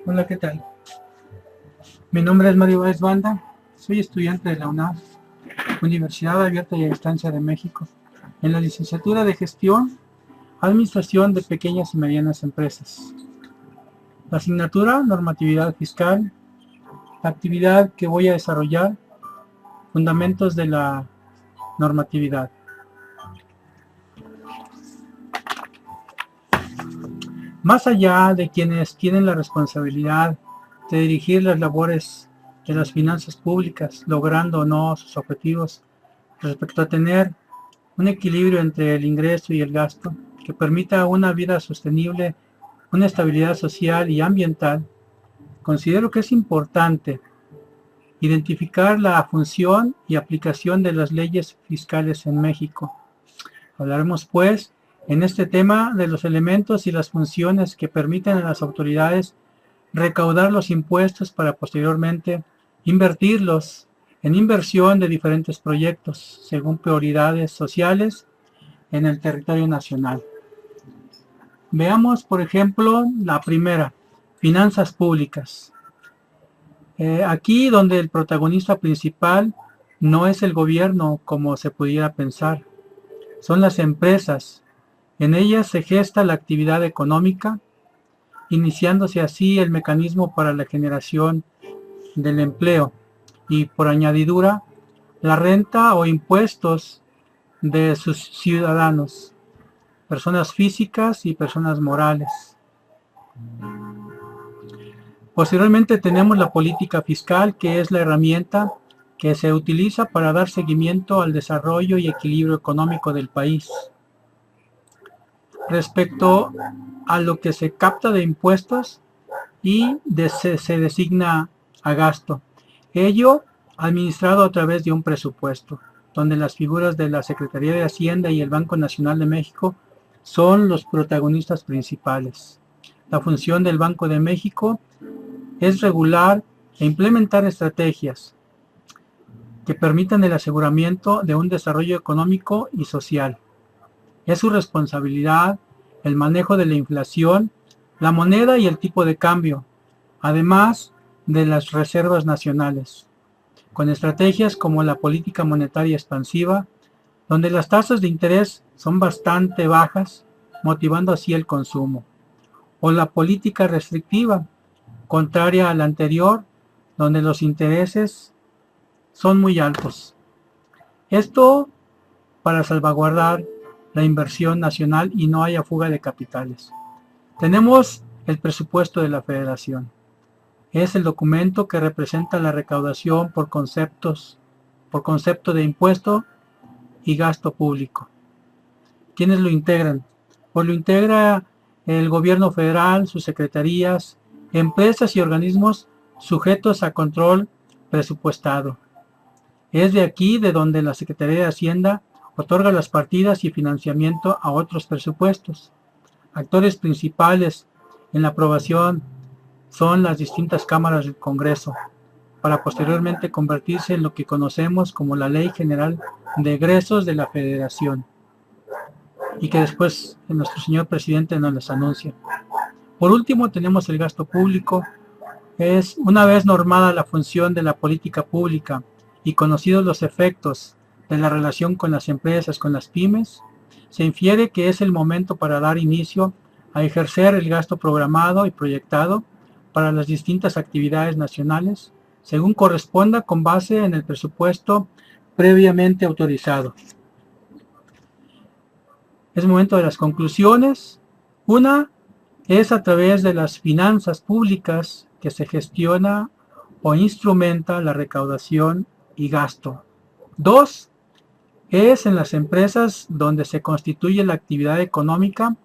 Hola, ¿qué tal? Mi nombre es Mario Báez Banda, soy estudiante de la UNAM, Universidad Abierta y a Distancia de México, en la licenciatura de Gestión, Administración de Pequeñas y Medianas Empresas. La asignatura, Normatividad Fiscal, la actividad que voy a desarrollar, Fundamentos de la Normatividad. Más allá de quienes tienen la responsabilidad de dirigir las labores de las finanzas públicas, logrando o no sus objetivos respecto a tener un equilibrio entre el ingreso y el gasto que permita una vida sostenible, una estabilidad social y ambiental, considero que es importante identificar la función y aplicación de las leyes fiscales en México. Hablaremos, pues, en este tema de los elementos y las funciones que permiten a las autoridades recaudar los impuestos para posteriormente invertirlos en inversión de diferentes proyectos según prioridades sociales en el territorio nacional. Veamos, por ejemplo, la primera, finanzas públicas. Aquí donde el protagonista principal no es el gobierno como se pudiera pensar, son las empresas. En ellas se gesta la actividad económica, iniciándose así el mecanismo para la generación del empleo y por añadidura la renta o impuestos de sus ciudadanos, personas físicas y personas morales. Posteriormente tenemos la política fiscal, que es la herramienta que se utiliza para dar seguimiento al desarrollo y equilibrio económico del país. Respecto a lo que se capta de impuestos y se designa a gasto. Ello administrado a través de un presupuesto, donde las figuras de la Secretaría de Hacienda y el Banco Nacional de México son los protagonistas principales. La función del Banco de México es regular e implementar estrategias que permitan el aseguramiento de un desarrollo económico y social. Es su responsabilidad el manejo de la inflación, la moneda y el tipo de cambio, además de las reservas nacionales, con estrategias como la política monetaria expansiva, donde las tasas de interés son bastante bajas, motivando así el consumo, o la política restrictiva, contraria a la anterior, donde los intereses son muy altos. Esto para salvaguardar la inversión nacional y no haya fuga de capitales. Tenemos el presupuesto de la Federación. Es el documento que representa la recaudación por concepto de impuesto y gasto público. ¿Quiénes lo integran? Pues lo integra el gobierno federal, sus secretarías, empresas y organismos sujetos a control presupuestado. Es de aquí de donde la Secretaría de Hacienda otorga las partidas y financiamiento a otros presupuestos. Actores principales en la aprobación son las distintas cámaras del Congreso, para posteriormente convertirse en lo que conocemos como la Ley General de Egresos de la Federación, y que después nuestro señor presidente nos las anuncia. Por último, tenemos el gasto público. Es una vez normada la función de la política pública y conocidos los efectos de la relación con las empresas, con las pymes, se infiere que es el momento para dar inicio a ejercer el gasto programado y proyectado para las distintas actividades nacionales, según corresponda con base en el presupuesto previamente autorizado. Es momento de las conclusiones. Una es a través de las finanzas públicas que se gestiona o instrumenta la recaudación y gasto. Dos, es en las empresas donde se constituye la actividad económica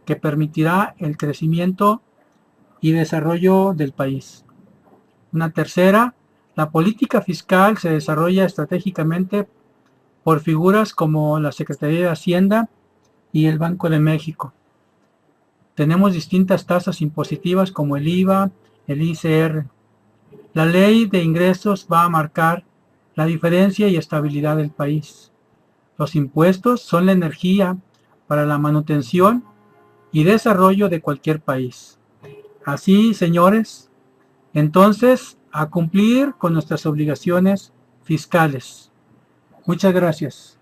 que permitirá el crecimiento y desarrollo del país. Una tercera, la política fiscal se desarrolla estratégicamente por figuras como la Secretaría de Hacienda y el Banco de México. Tenemos distintas tasas impositivas como el IVA, el ICR. La ley de ingresos va a marcar la diferencia y estabilidad del país. Los impuestos son la energía para la manutención y desarrollo de cualquier país. Así, señores, entonces a cumplir con nuestras obligaciones fiscales. Muchas gracias.